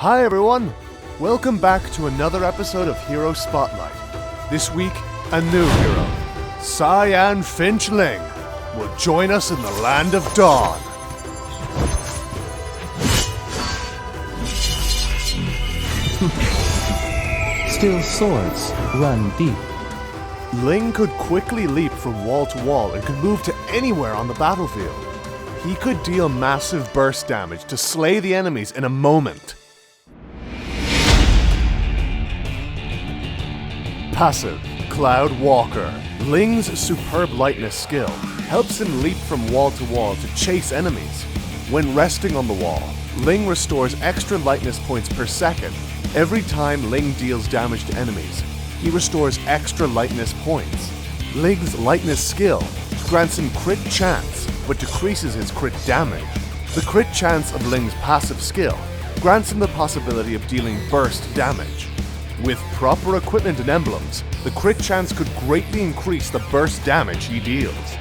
Hi everyone! Welcome back to another episode of Hero Spotlight. This week, a new hero, Cyan Finchling, will join us in the Land of Dawn. Still swords run deep. Ling could quickly leap from wall to wall and could move to anywhere on the battlefield. He could deal massive burst damage to slay the enemies in a moment. Passive, Cloud Walker. Ling's superb lightness skill helps him leap from wall to wall to chase enemies. When resting on the wall, Ling restores extra lightness points per second. Every time Ling deals damage to enemies, he restores extra lightness points. Ling's lightness skill grants him crit chance, but decreases his crit damage. The crit chance of Ling's passive skill grants him the possibility of dealing burst damage. With proper equipment and emblems, the crit chance could greatly increase the burst damage he deals.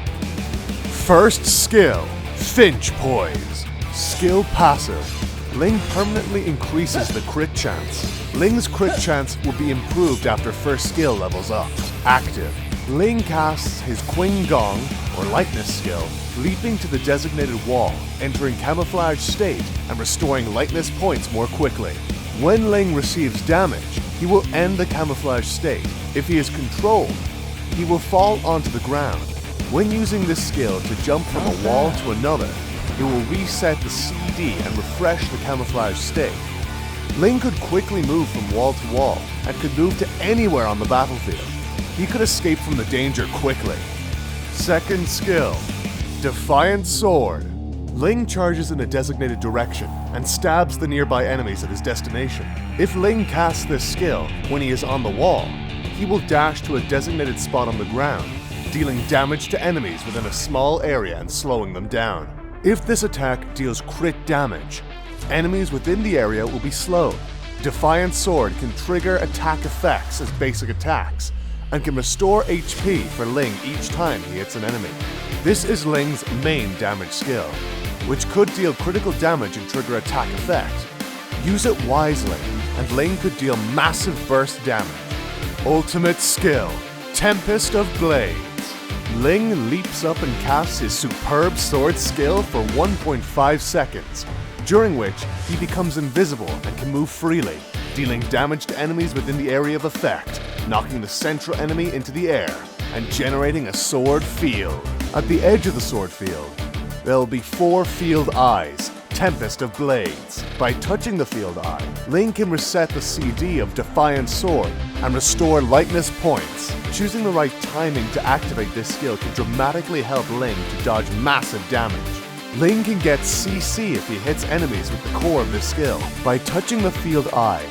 First skill, Finch Poise. Skill passive. Ling permanently increases the crit chance. Ling's crit chance will be improved after first skill levels up. Active. Ling casts his Qing Gong, or lightness skill, leaping to the designated wall, entering camouflage state, and restoring lightness points more quickly. When Ling receives damage, he will end the camouflage state. If he is controlled, he will fall onto the ground. When using this skill to jump from a wall to another, it will reset the CD and refresh the camouflage state. Ling could quickly move from wall to wall and could move to anywhere on the battlefield. He could escape from the danger quickly. Second skill, Defiant Sword. Ling charges in a designated direction and stabs the nearby enemies at his destination. If Ling casts this skill when he is on the wall, he will dash to a designated spot on the ground, dealing damage to enemies within a small area and slowing them down. If this attack deals crit damage, enemies within the area will be slowed. Defiant Sword can trigger attack effects as basic attacks, and can restore HP for Ling each time he hits an enemy. This is Ling's main damage skill, which could deal critical damage and trigger attack effect. Use it wisely, and Ling could deal massive burst damage. Ultimate skill, Tempest of Blades. Ling leaps up and casts his superb sword skill for 1.5 seconds, during which he becomes invisible and can move freely, dealing damage to enemies within the area of effect, knocking the central enemy into the air, and generating a sword field. At the edge of the sword field, there will be 4 field eyes, Tempest of Blades. By touching the field eye, Ling can reset the CD of Defiant Sword and restore lightness points. Choosing the right timing to activate this skill can dramatically help Ling to dodge massive damage. Ling can get CC if he hits enemies with the core of this skill. By touching the field eye,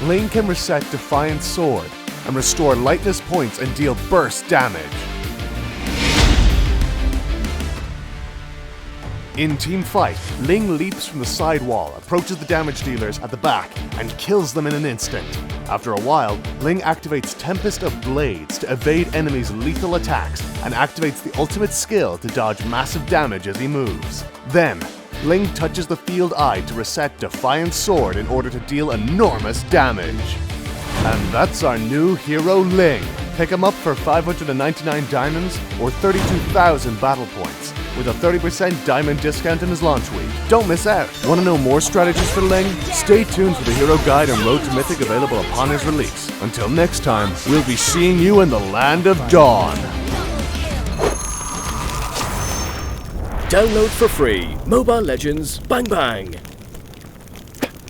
Ling can reset Defiant Sword and restore lightness points and deal burst damage. In team fight, Ling leaps from the side wall, approaches the damage dealers at the back, and kills them in an instant. After a while, Ling activates Tempest of Blades to evade enemies' lethal attacks and activates the ultimate skill to dodge massive damage as he moves. Then, Ling touches the field eye to reset Defiant Sword in order to deal enormous damage. And that's our new hero Ling. Pick him up for 599 diamonds or 32,000 battle points, with a 30% diamond discount in his launch week. Don't miss out! Want to know more strategies for Ling? Stay tuned for the Hero Guide and Road to Mythic available upon his release. Until next time, we'll be seeing you in the Land of Dawn. Download for free. Mobile Legends Bang Bang.